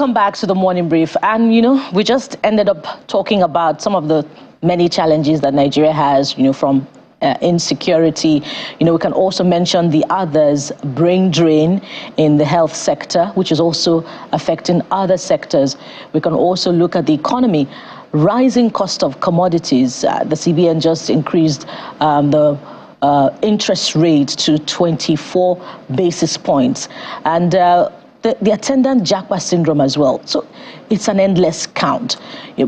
Welcome back to the Morning Brief. And, we just ended up talking about some of the many challenges that Nigeria has, from insecurity. We can also mention the others, brain drain in the health sector, which is also affecting other sectors. We can also look at the economy, rising cost of commodities. The CBN just increased the interest rate to 24 basis points. And the attendant Japa syndrome as well. So it's an endless count.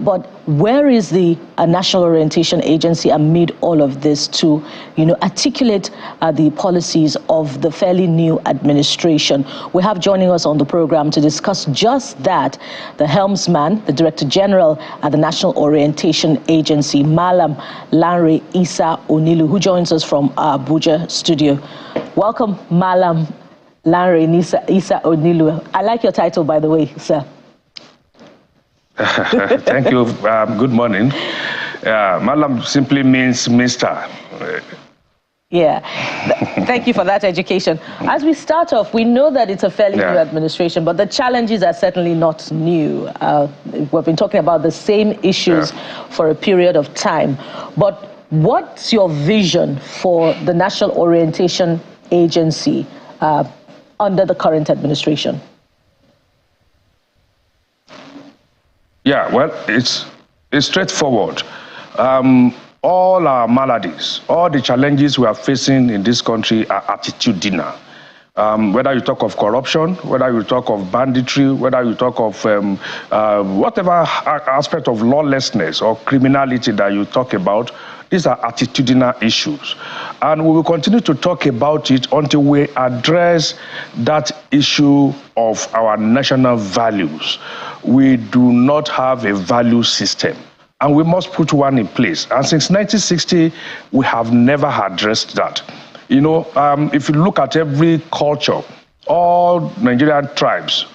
But where is the National Orientation Agency amid all of this to, articulate the policies of the fairly new administration? We have joining us on the program to discuss just that, the helmsman, the Director General at the National Orientation Agency, Malam Lanre Isa Onilu, who joins us from our Abuja studio. Welcome, Malam Lanre Isa Onilu. I like your title, by the way, sir. Thank you. Good morning. Malam simply means Mr. Yeah. Thank you for that education. As we start off, we know that it's a fairly new administration, but the challenges are certainly not new. We've been talking about the same issues for a period of time. But what's your vision for the National Orientation Agency under the current administration? Yeah, well, it's straightforward. All our maladies, all the challenges we are facing in this country are attitudinal. Whether you talk of corruption, whether you talk of banditry, whether you talk of whatever aspect of lawlessness or criminality that you talk about, these are attitudinal issues. And we will continue to talk about it until we address that issue of our national values. We do not have a value system, and we must put one in place. And since 1960, we have never addressed that. If you look at every culture, all Nigerian tribes,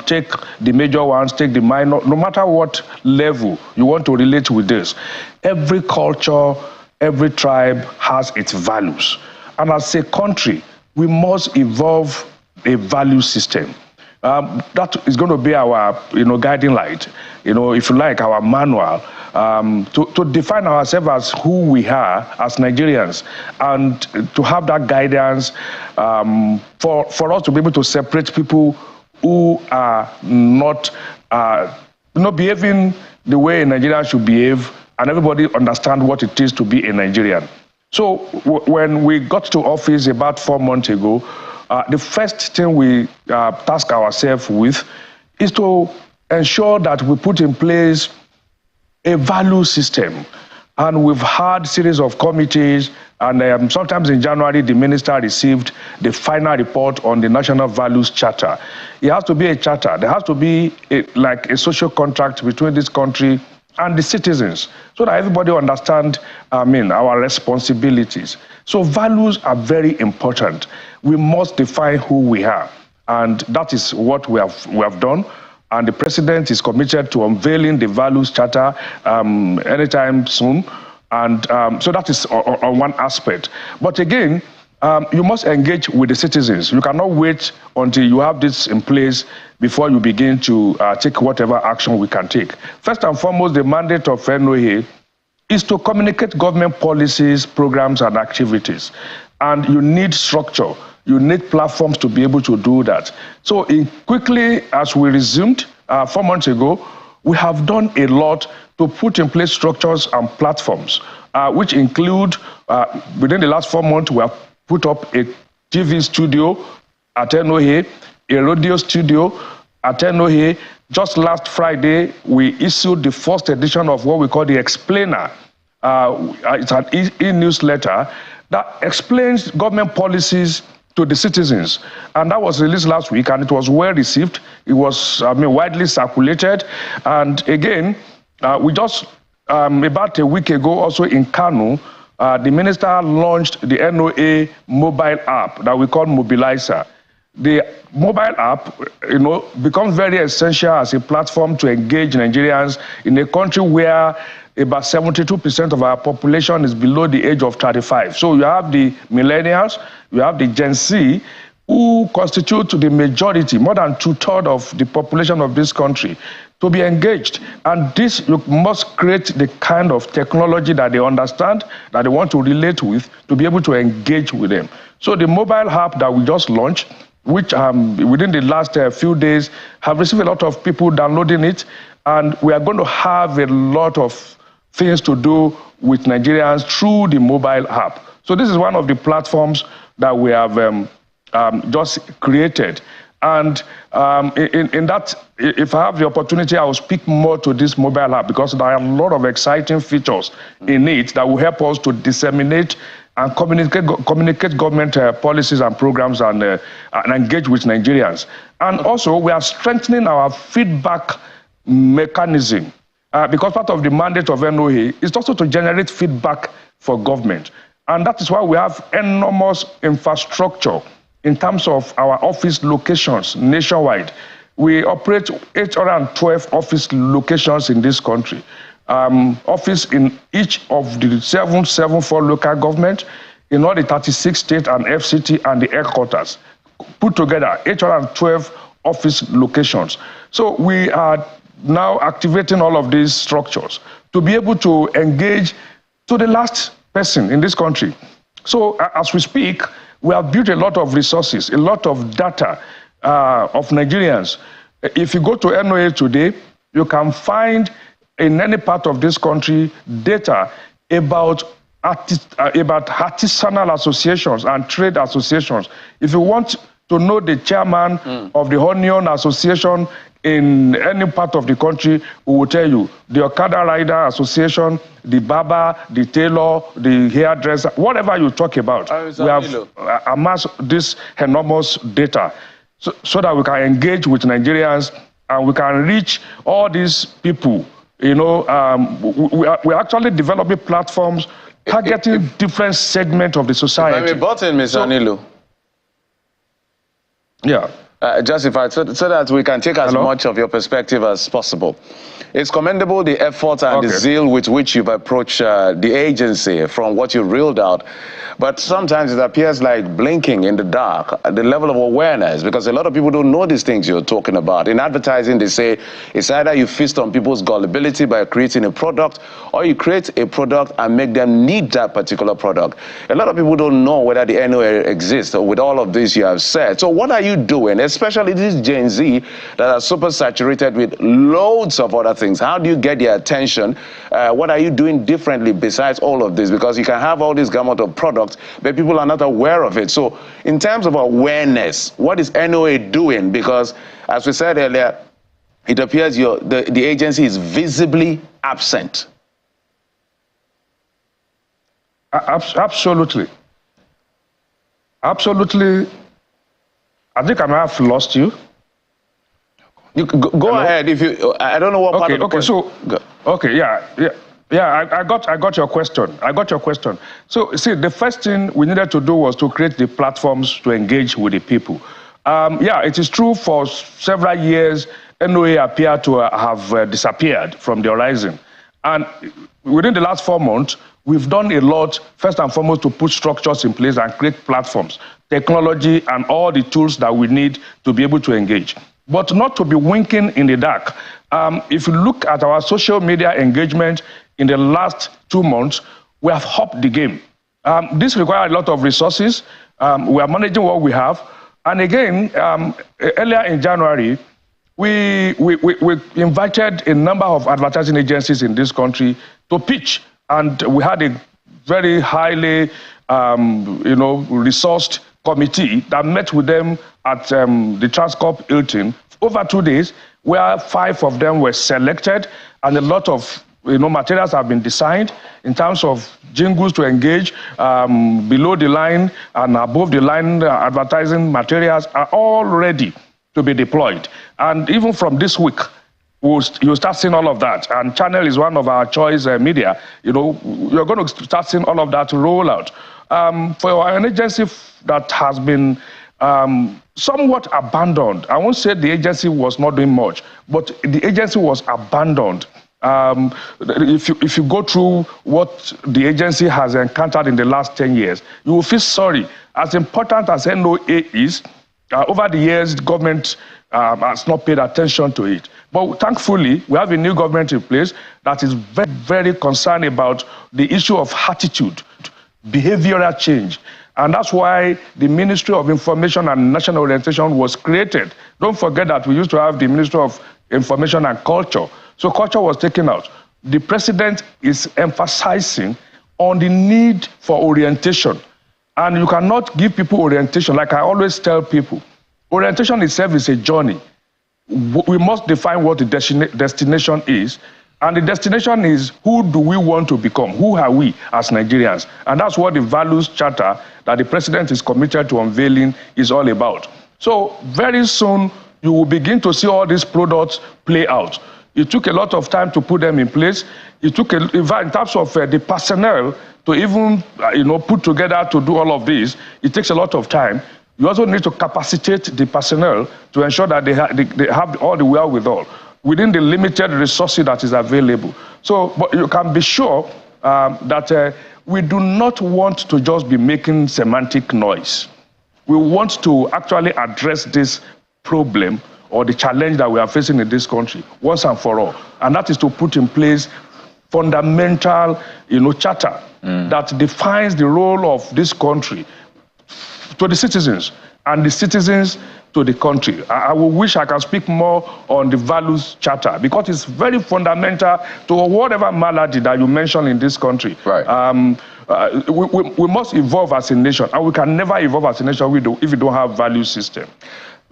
take the major ones, take the minor, no matter what level you want to relate with this, every culture, every tribe has its values. And as a country, we must evolve a value system. That is going to be our, guiding light, if you like, our manual, to define ourselves as who we are as Nigerians, and to have that guidance for us to be able to separate people who are not, behaving the way a Nigerian should behave, and everybody understand what it is to be a Nigerian. So when we got to office about 4 months ago, the first thing we task ourselves with is to ensure that we put in place a value system. And we've had a series of committees, and sometimes in January, the minister received the final report on the National Values Charter. It has to be a charter. There has to be like a social contract between this country and the citizens, so that everybody understands, our responsibilities. So values are very important. We must define who we are, and that is what we have done. And the president is committed to unveiling the values charter anytime soon. And so that is on one aspect. But again, you must engage with the citizens. You cannot wait until you have this in place before you begin to take whatever action we can take. First and foremost, the mandate of NOA is to communicate government policies, programs, and activities. And you need structure. You need platforms to be able to do that. So quickly, as we resumed 4 months ago, we have done a lot to put in place structures and platforms, which include, within the last 4 months, we have put up a TV studio at NOA, a radio studio at NOA. Just last Friday, we issued the first edition of what we call the Explainer. It's an e-newsletter that explains government policies to the citizens. And that was released last week, and it was well received. It was widely circulated. And again, we just, about a week ago, also in Kano, the minister launched the NOA mobile app that we call Mobilizer. The mobile app, becomes very essential as a platform to engage Nigerians in a country where about 72% of our population is below the age of 35. So you have the millennials, you have the Gen Z, who constitute the majority, more than 2/3 of the population of this country, to be engaged. And this, you must create the kind of technology that they understand, that they want to relate with, to be able to engage with them. So the mobile app that we just launched, which within the last few days have received a lot of people downloading it, and we are going to have a lot of things to do with Nigerians through the mobile app. So this is one of the platforms that we have just created. And in that, if I have the opportunity, I will speak more to this mobile app, because there are a lot of exciting features in it that will help us to disseminate and communicate government policies and programs, and engage with Nigerians. And also, we are strengthening our feedback mechanism, because part of the mandate of NOA is also to generate feedback for government. And that is why we have enormous infrastructure in terms of our office locations nationwide. We operate 812 office locations in this country. Office in each of the 774 local government, in all the 36 state and FCT and the headquarters. Put together, 812 office locations. So we are now activating all of these structures to be able to engage to the last person in this country. So as we speak, we have built a lot of resources, a lot of data of Nigerians. If you go to NOA today, you can find in any part of this country data about artisanal associations and trade associations. If you want to know the chairman of the Onion Association in any part of the country, we will tell you. The Okada Rider Association, the barber, the tailor, the hairdresser, whatever you talk about, we have amassed this enormous data so that we can engage with Nigerians and we can reach all these people. You know, we're actually developing platforms targeting different segments of the society. If I may butt in, Mr. Anilu. Yeah. Justified, so that we can take as much of your perspective as possible. It's commendable the effort and the zeal with which you've approached the agency from what you reeled out. But sometimes it appears like blinking in the dark, the level of awareness, because a lot of people don't know these things you're talking about. In advertising, they say it's either you feast on people's gullibility by creating a product, or you create a product and make them need that particular product. A lot of people don't know whether the NOA exists with all of this you have said. So what are you doing, especially this Gen Z that are super saturated with loads of other things? How do you get their attention? What are you doing differently besides all of this? Because you can have all this gamut of products, but people are not aware of it. So in terms of awareness, what is NOA doing? Because as we said earlier, it appears the agency is visibly absent. Absolutely. Absolutely. I think I might have lost you. You go ahead. If you, I don't know what part of the question. I got your question. So, see, the first thing we needed to do was to create the platforms to engage with the people. It is true for several years, NOA appeared to have disappeared from the horizon. And within the last 4 months, we've done a lot, first and foremost, to put structures in place and create platforms, technology, and all the tools that we need to be able to engage. But not to be winking in the dark. If you look at our social media engagement in the last 2 months, we have upped the game. This requires a lot of resources. We are managing what we have. And again, earlier in January, we invited a number of advertising agencies in this country to pitch. And we had a very highly resourced committee that met with them at the Transcorp Hilton over 2 days, where 5 of them were selected, and a lot of materials have been designed in terms of jingles to engage, below the line and above the line advertising materials are all ready to be deployed. And even from this week, you'll start seeing all of that. And Channel is one of our choice media. You're going to start seeing all of that roll out. For an agency that has been somewhat abandoned, I won't say the agency was not doing much, but the agency was abandoned. If you go through what the agency has encountered in the last 10 years, you will feel sorry. As important as NOA is, Over the years, the government has not paid attention to it. But thankfully, we have a new government in place that is very, very concerned about the issue of attitude, behavioral change. And that's why the Ministry of Information and National Orientation was created. Don't forget that we used to have the Ministry of Information and Culture. So culture was taken out. The president is emphasizing on the need for orientation. And you cannot give people orientation. Like I always tell people, orientation itself is a journey. We must define what the destination is. And the destination is, who do we want to become? Who are we as Nigerians? And that's what the values charter that the president is committed to unveiling is all about. So very soon, you will begin to see all these products play out. It took a lot of time to put them in place. It took, in terms of the personnel, to even put together to do all of this, it takes a lot of time. You also need to capacitate the personnel to ensure that they have all the wherewithal within the limited resources that is available. So, but you can be sure that we do not want to just be making semantic noise. We want to actually address this problem or the challenge that we are facing in this country once and for all. And that is to put in place fundamental, charter that defines the role of this country to the citizens and the citizens to the country. I wish I can speak more on the values charter because it's very fundamental to whatever malady that you mentioned in this country. Right. We must evolve as a nation, and we can never evolve as a nation if we don't have value system.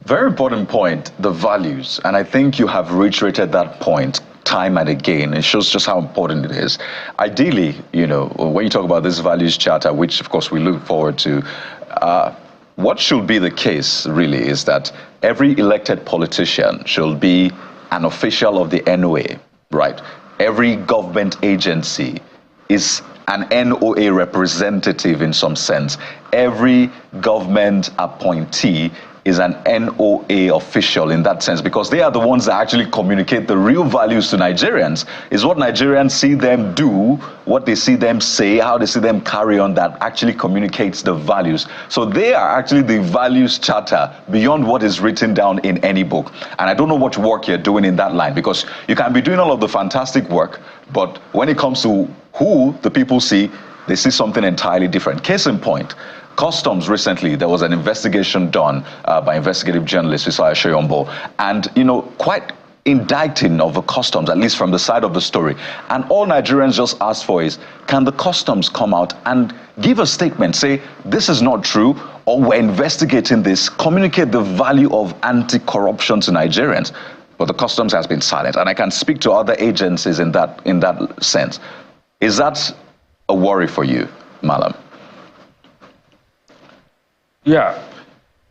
Very important point, the values. And I think you have reiterated that point time and again. It shows just how important it is. Ideally, when you talk about this values charter, which of course we look forward to, what should be the case really is that every elected politician should be an official of the NOA, right? Every government agency is an NOA representative in some sense. Every government appointee is an NOA official in that sense, because they are the ones that actually communicate the real values to Nigerians. Is what Nigerians see them do, what they see them say, how they see them carry on, that actually communicates the values. So they are actually the values charter beyond what is written down in any book. And I don't know what work you're doing in that line, because you can be doing all of the fantastic work, but when it comes to who the people see, they see something entirely different. Case in point, Customs recently, there was an investigation done by investigative journalist Isaiah Shoyombo, and quite indicting of the Customs, at least from the side of the story. And all Nigerians just ask for is, can the Customs come out and give a statement, say this is not true, or we're investigating this, communicate the value of anti-corruption to Nigerians? But the Customs has been silent, and I can speak to other agencies in that sense. Is that a worry for you, Malam? Yeah.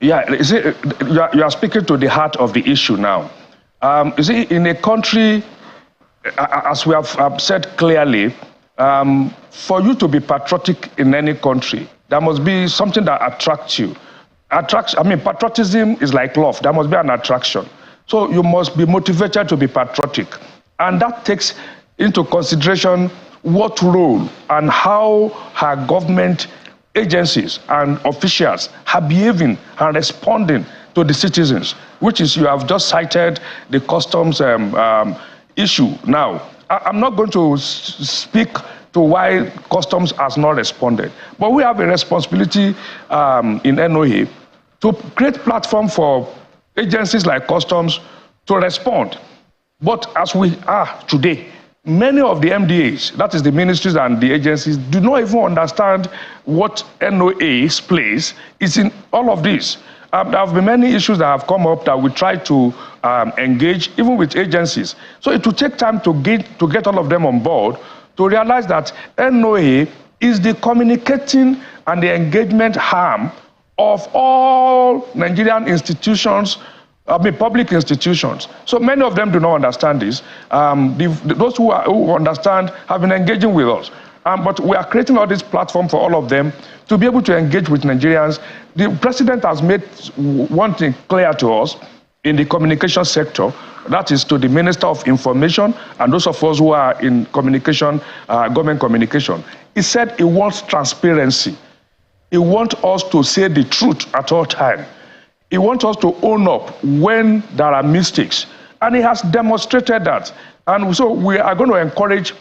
You are speaking to the heart of the issue now. You see, in a country, as we have said clearly, for you to be patriotic in any country, there must be something that attracts you. Patriotism is like love. There must be an attraction. So you must be motivated to be patriotic. And that takes into consideration what role and how her government agencies and officials are behaving and responding to the citizens, which is, you have just cited the Customs issue. Now, I'm not going to speak to why Customs has not responded, but we have a responsibility in NOA to create platform for agencies like Customs to respond. But as we are today, many of the MDAs, that is the ministries and the agencies, do not even understand what NOA's place is in all of this. There have been many issues that have come up that we try to engage, even with agencies. So it will take time to get all of them on board to realize that NOA is the communicating and the engagement arm of all Nigerian institutions, public institutions. So many of them do not understand this. Those who understand have been engaging with us. But we are creating all this platform for all of them to be able to engage with Nigerians. The president has made one thing clear to us in the communication sector, that is to the Minister of Information and those of us who are in communication, government communication. He said he wants transparency. He wants us to say the truth at all times. He wants us to own up when there are mistakes. And he has demonstrated that. And so we are going to encourage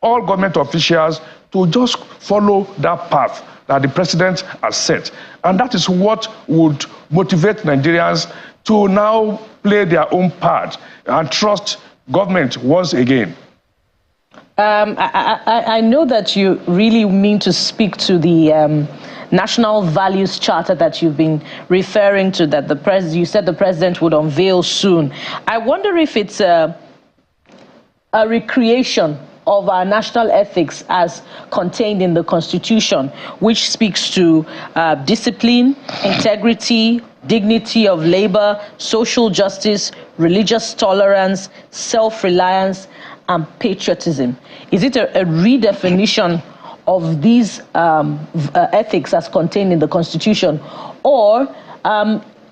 all government officials to just follow that path that the president has set. And that is what would motivate Nigerians to now play their own part and trust government once again. I know that you really mean to speak to the National Values Charter that you've been referring to, that you said the president would unveil soon. I wonder if it's a recreation of our national ethics as contained in the Constitution, which speaks to discipline, integrity, dignity of labor, social justice, religious tolerance, self-reliance, and patriotism. Is it a redefinition of these ethics as contained in the Constitution, or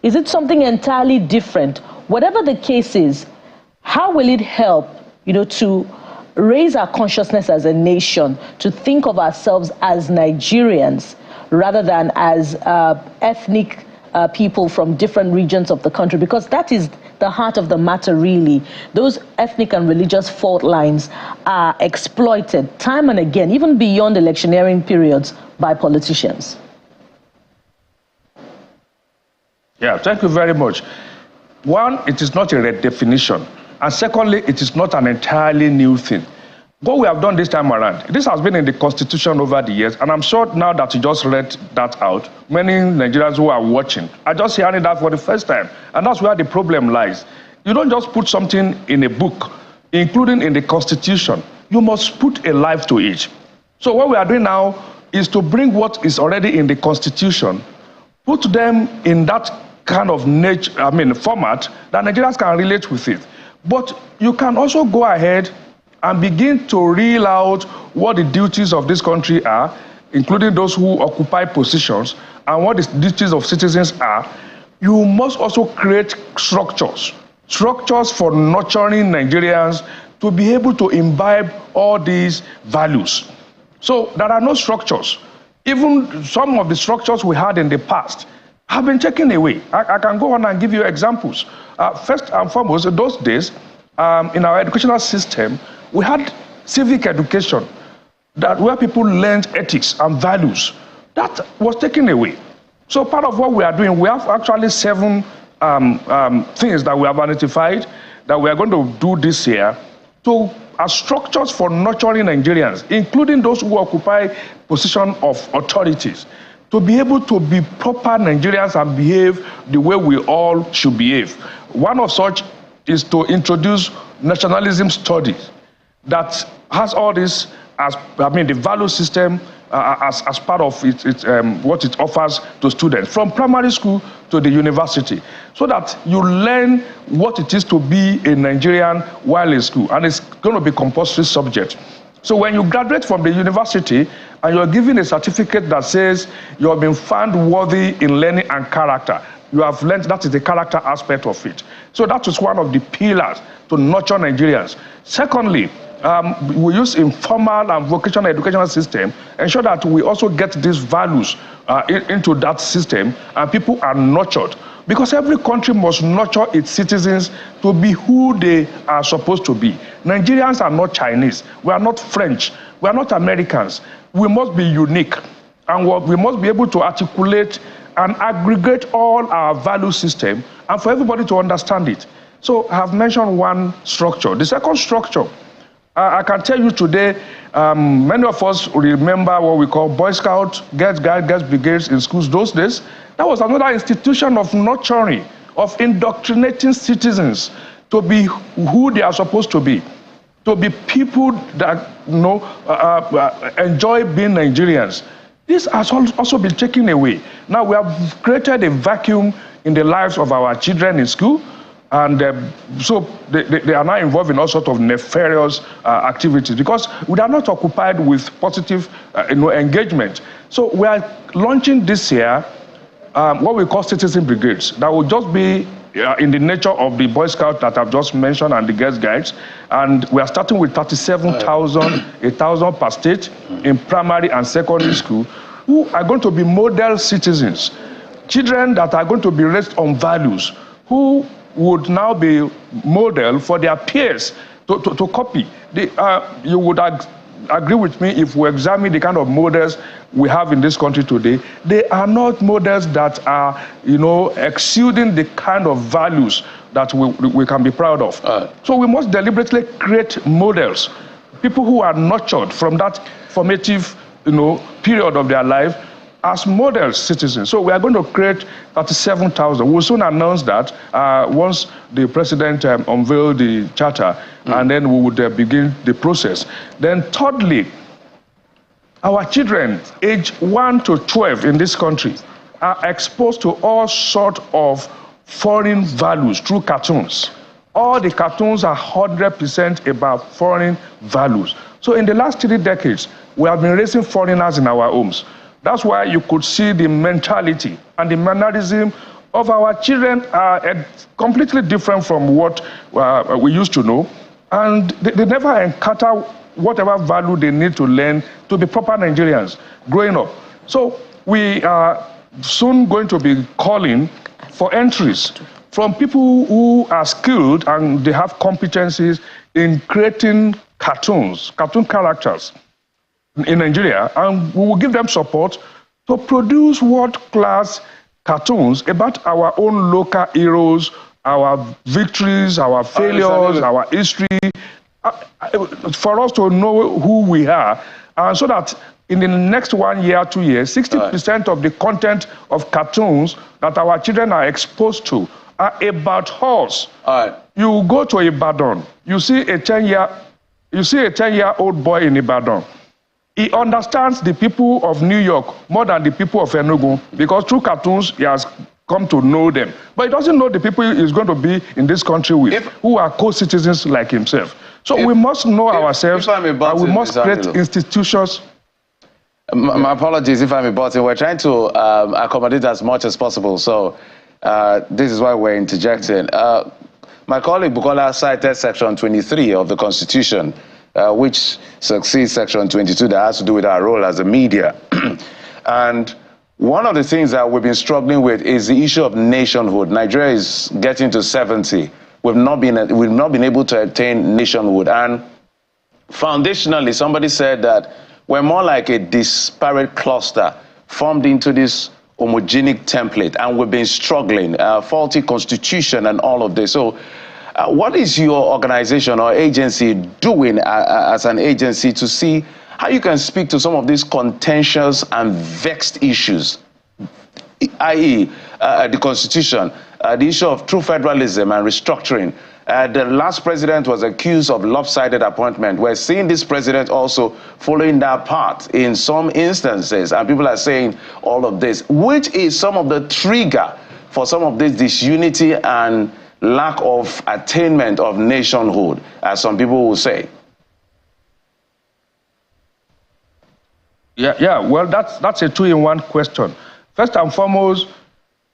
is it something entirely different? Whatever the case is, how will it help, to raise our consciousness as a nation, to think of ourselves as Nigerians rather than as ethnic people from different regions of the country? Because that is the heart of the matter, really. Those ethnic and religious fault lines are exploited time and again, even beyond electioneering periods, by politicians. Yeah, thank you very much. One, it is not a redefinition. And secondly, it is not an entirely new thing. What we have done this time around, this has been in the Constitution over the years, and I'm sure now that you just read that out, many Nigerians who are watching are just hearing that for the first time. And that's where the problem lies. You don't just put something in a book, including in the Constitution. You must put a life to it. So what we are doing now is to bring what is already in the Constitution, put them in that kind of format that Nigerians can relate with it. But you can also go ahead and begin to reel out what the duties of this country are, including those who occupy positions, and what the duties of citizens are. You must also create structures for nurturing Nigerians to be able to imbibe all these values. So there are no structures. Even some of the structures we had in the past have been taken away. I can go on and give you examples. First and foremost, in those days, in our educational system, we had civic education where people learned ethics and values. That was taken away. So part of what we are doing, we have actually 7 things that we have identified that we are going to do this year as structures for nurturing Nigerians, including those who occupy position of authorities, to be able to be proper Nigerians and behave the way we all should behave. One of such is to introduce nationalism studies that has all this the value system as part of what it offers to students from primary school to the university, so that you learn what it is to be a Nigerian while in school, and it's going to be compulsory subject. So when you graduate from the university and you're given a certificate that says you have been found worthy in learning and character, you have learned, that is the character aspect of it. So that is one of the pillars to nurture Nigerians. Secondly, we use informal and vocational educational system, ensure that we also get these values into that system, and people are nurtured. Because every country must nurture its citizens to be who they are supposed to be. Nigerians are not Chinese. We are not French. We are not Americans. We must be unique. And we must be able to articulate and aggregate all our value system, and for everybody to understand it. So I have mentioned one structure. The second structure, I can tell you today, many of us remember what we call Boy Scouts, Girls Guides, Girls Brigades in schools those days. That was another institution of nurturing, of indoctrinating citizens to be who they are supposed to be people that enjoy being Nigerians. This has also been taken away. Now we have created a vacuum in the lives of our children in school, and so they are now involved in all sorts of nefarious activities because we are not occupied with positive engagement. So we are launching this year what we call citizen brigades that will just be in the nature of the Boy Scouts that I've just mentioned and the Girls Guides. And we are starting with 37,000, 1,000 per state in primary and secondary school, who are going to be model citizens. children that are going to be raised on values, who would now be model for their peers to copy. You would agree with me if we examine the kind of models we have in this country today. They are not models that are, exuding the kind of values that we can be proud of. So we must deliberately create models, people who are nurtured from that formative, period of their life as model citizens. So we are going to create 37,000. We'll soon announce that once the president unveiled the charter, and then we would begin the process. Then thirdly, our children age 1 to 12 in this country are exposed to all sorts of foreign values through cartoons. All the cartoons are 100% about foreign values. So in the last 3 decades, we have been raising foreigners in our homes. That's why you could see the mentality and the mannerism of our children are completely different from what we used to know. And they never encounter whatever value they need to learn to be proper Nigerians growing up. So we are soon going to be calling for entries from people who are skilled and they have competencies in creating cartoon characters in Nigeria, and we will give them support to produce world-class cartoons about our own local heroes, our victories, our failures, our history, for us to know who we are, and so that in the next 1 year, 2 years, 60% of the content of cartoons that our children are exposed to are about us. You go to Ibadan, you see a 10-year-old boy in Ibadan. He understands the people of New York more than the people of Enugu, because through cartoons he has come to know them. But he doesn't know the people he's going to be in this country with, who are co-citizens like himself. So we must know ourselves, and we must create institutions. My apologies if I'm a button. We're trying to accommodate as much as possible, so this is why we're interjecting. My colleague Bukola cited Section 23 of the Constitution, which succeeds Section 22 that has to do with our role as a media. And one of the things that we've been struggling with is the issue of nationhood. Nigeria is getting to 70. We've not been able to attain nationhood. And foundationally, somebody said that we're more like a disparate cluster formed into this homogenic template, and we've been struggling, faulty constitution and all of this. So what is your organization or agency doing as an agency to see how you can speak to some of these contentious and vexed issues, i.e. the constitution, the issue of true federalism and restructuring? The last president was accused of lopsided appointment. We're seeing this president also following that path in some instances, and people are saying all of this, which is some of the trigger for some of this disunity and lack of attainment of nationhood, as some people will say. Yeah. Well, that's a two-in-one question. First and foremost,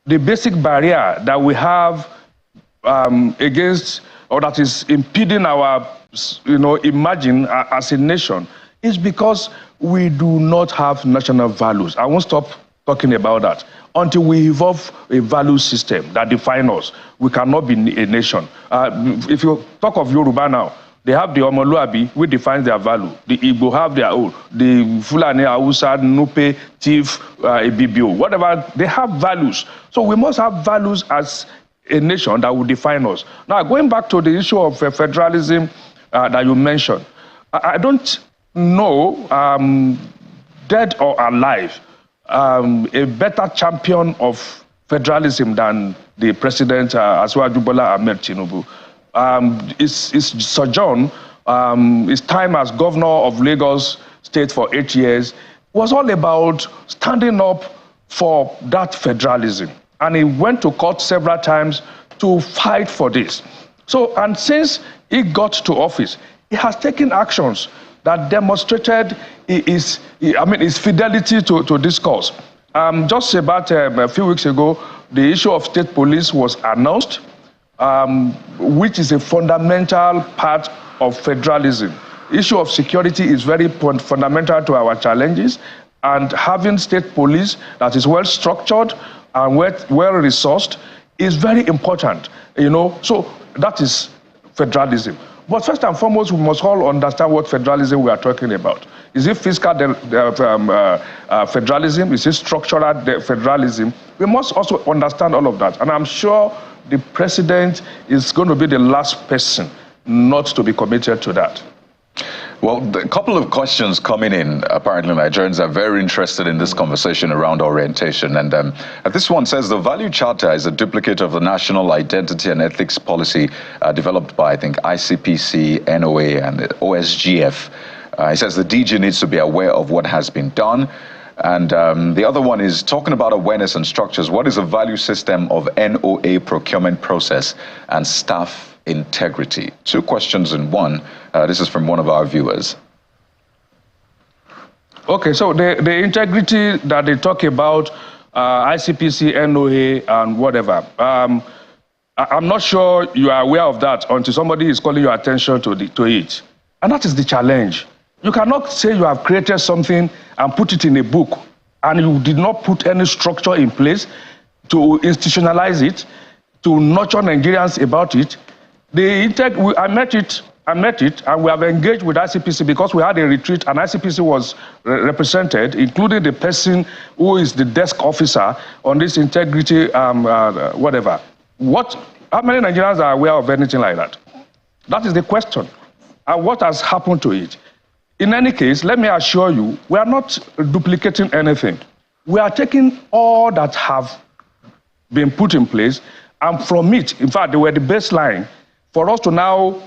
the basic barrier that we have against, or that is impeding our, emerging as a nation, is because we do not have national values. I won't stop talking about that. Until we evolve a value system that defines us, we cannot be a nation. If you talk of Yoruba now, they have the Omoluabi, which defines their value. The Igbo have their own. The Fulani, Hausa, Nupe, Tiv, Ibibio, whatever, they have values. So we must have values as a nation that will define us. Now, going back to the issue of federalism that you mentioned, I don't know, dead or alive, a better champion of federalism than the president, Asiwaju Bola Ahmed Tinubu. His sojourn, his time as governor of Lagos State for 8 years, was all about standing up for that federalism. And he went to court several times to fight for this. So, and since he got to office, he has taken actions that demonstrated his fidelity to this cause. Just about a few weeks ago, the issue of state police was announced, which is a fundamental part of federalism. Issue of security is very fundamental to our challenges, and having state police that is well structured, and well-resourced is very important, you know. So that is federalism. But first and foremost, we must all understand what federalism we are talking about. Is it fiscal federalism? Is it structural federalism? We must also understand all of that. And I'm sure the president is going to be the last person not to be committed to that. Well, a couple of questions coming in. Apparently, Nigerians are very interested in this conversation around orientation. And this one says the Value Charter is a duplicate of the National Identity and Ethics Policy developed by, I think, ICPC, NOA, and the OSGF. He says the DG needs to be aware of what has been done. And the other one is talking about awareness and structures. What is the value system of NOA procurement process and staff integrity? Two questions in one. This is from one of our viewers. Okay, so the integrity that they talk about, ICPC, NOA, and whatever, I'm not sure you are aware of that until somebody is calling your attention to it. And that is the challenge. You cannot say you have created something and put it in a book, and you did not put any structure in place to institutionalize it, to nurture Nigerians about it. I met it, and we have engaged with ICPC because we had a retreat, and ICPC was represented, including the person who is the desk officer on this integrity, whatever. How many Nigerians are aware of anything like that? That is the question. And what has happened to it? In any case, let me assure you, we are not duplicating anything. We are taking all that have been put in place, and from it, in fact, they were the baseline for us to now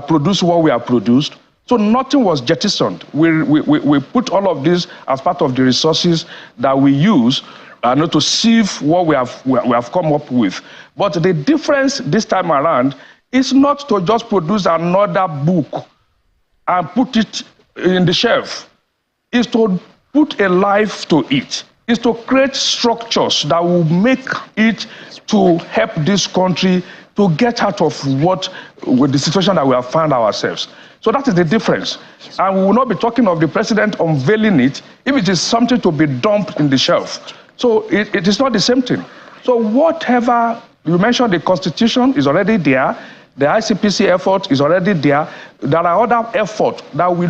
produce what we have produced. So nothing was jettisoned. We put all of this as part of the resources that we use to sieve what we have come up with. But the difference this time around is not to just produce another book and put it in the shelf. It's to put a life to it. It's to create structures that will make it to help this country to get out of with the situation that we have found ourselves. So that is the difference. And we will not be talking of the president unveiling it if it is something to be dumped in the shelf. So it is not the same thing. So whatever, you mentioned the Constitution is already there, the ICPC effort is already there. There are other efforts that we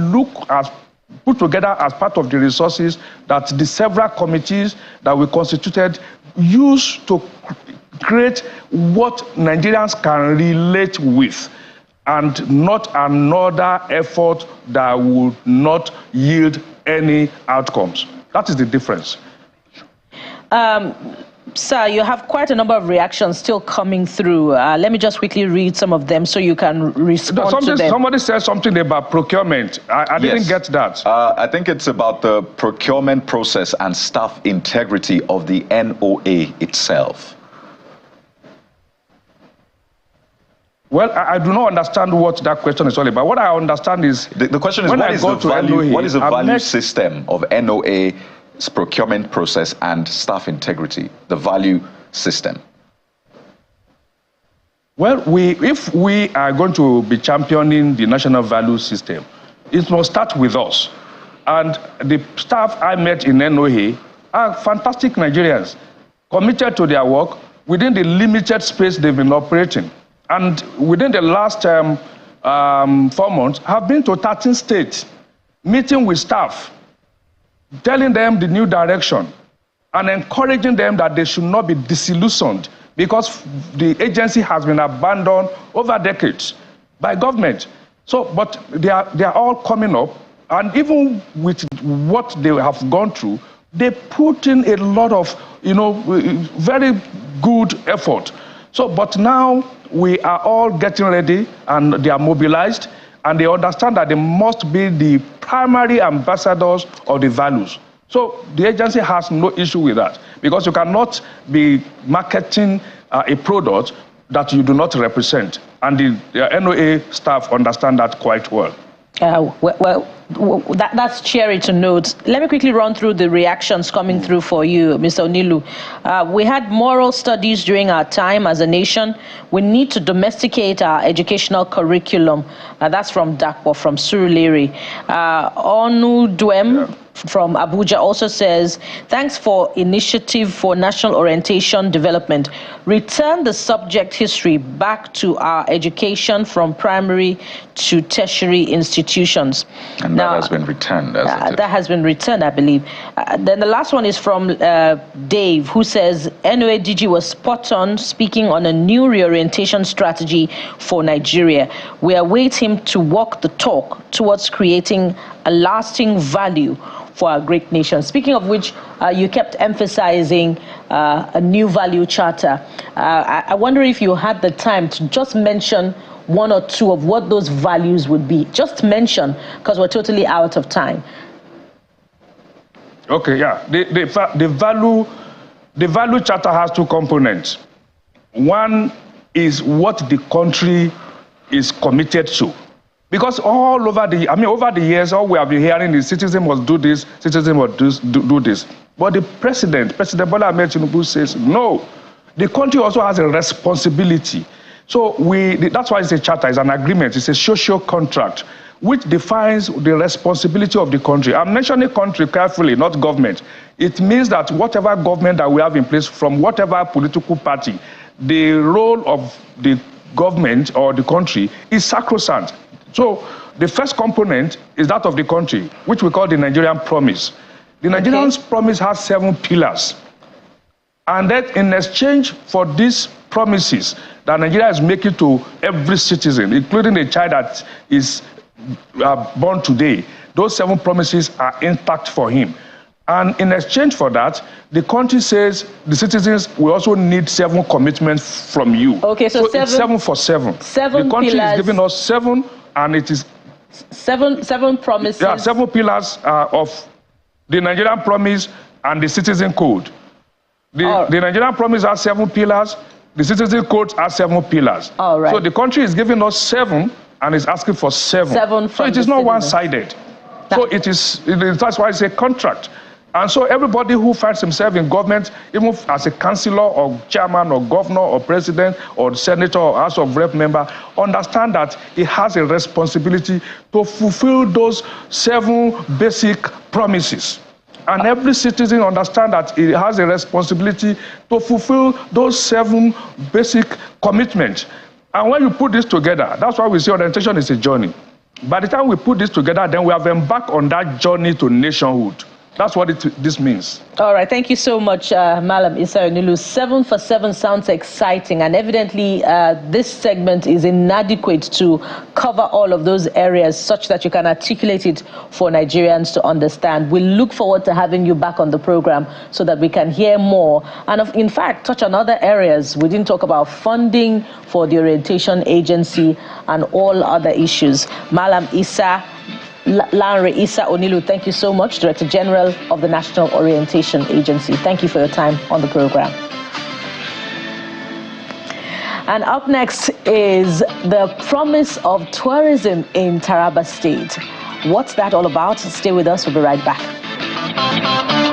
put together as part of the resources that the several committees that we constituted use to create what Nigerians can relate with, and not another effort that would not yield any outcomes. That is the difference. Sir, you have quite a number of reactions still coming through. Let me just quickly read some of them so you can respond to them. Somebody said something about procurement. I didn't get that. I think it's about the procurement process and staff integrity of the NOA itself. Well, I do not understand what that question is all about. What I understand is... The question is, what is the value system of NOA's procurement process and staff integrity, the value system? Well, if we are going to be championing the national value system, it must start with us. And the staff I met in NOA are fantastic Nigerians, committed to their work within the limited space they've been operating. And within the last 4 months, have been to 13 states, meeting with staff, telling them the new direction, and encouraging them that they should not be disillusioned because the agency has been abandoned over decades by government. So, but they are all coming up, and even with what they have gone through, they put in a lot of, very good effort. So, but now we are all getting ready, and they are mobilized, and they understand that they must be the primary ambassadors of the values. So the agency has no issue with that, because you cannot be marketing a product that you do not represent. And the NOA staff understand that quite well. That's cheery to note. Let me quickly run through the reactions coming through for you, Mr. Onilu. We had moral studies during our time as a nation. We need to domesticate our educational curriculum. That's from Dakpo, from Surulere. Onu Duem from Abuja also says, thanks for initiative for national orientation development. Return the subject history back to our education from primary to tertiary institutions. And now, that has been returned, hasn't it? That has been returned, I believe. Then the last one is from Dave, who says, NOA DG was spot on speaking on a new reorientation strategy for Nigeria. We await him to walk the talk towards creating a lasting value for our great nation. Speaking of which, you kept emphasizing a new value charter. I wonder if you had the time to just mention one or two of what those values would be. Just mention, because we're totally out of time. Okay, yeah. The value charter has two components. One is what the country is committed to. Because all over over the years, all we have been hearing is citizens must do this, citizens must do this. But the President Bola Ahmed Tinubu says, no, the country also has a responsibility. So that's why it's a charter, it's an agreement, it's a social contract, which defines the responsibility of the country. I'm mentioning country carefully, not government. It means that whatever government that we have in place from whatever political party, the role of the government or the country is sacrosanct. So the first component is that of the country, which we call the Nigerian promise. The Nigerian promise has 7 pillars. And that in exchange for these promises that Nigeria is making to every citizen, including a child that is born today, those 7 promises are intact for him. And in exchange for that, the country says the citizens will also need 7 commitments from you. Okay, so it's 7 for 7. 7 the country pillars. Is giving us 7, and it is 7 promises. Yeah, 7 pillars of the Nigerian promise and the citizen code. The Nigerian promise has 7 pillars. The citizen code has 7 pillars. All right. So the country is giving us 7 and is asking for 7. 7 so it is not one-sided. So that's why it's a contract. And so everybody who finds himself in government, even as a councillor or chairman or governor or president or senator or House of Rep member, understand that he has a responsibility to fulfill those 7 basic promises. And every citizen understand that he has a responsibility to fulfill those 7 basic commitments. And when you put this together, that's why we say orientation is a journey. By the time we put this together, then we have embarked on that journey to nationhood. That's what this means. All right. Thank you so much, Malam Issa Onilu. 7 for 7 sounds exciting. And evidently, this segment is inadequate to cover all of those areas such that you can articulate it for Nigerians to understand. We look forward to having you back on the program so that we can hear more. And in fact, touch on other areas. We didn't talk about funding for the orientation agency and all other issues. Malam Issa Onilu, thank you so much, Director General of the National Orientation Agency. Thank you for your time on the program. And up next is the promise of tourism in Taraba State. What's that all about? Stay with us, we'll be right back.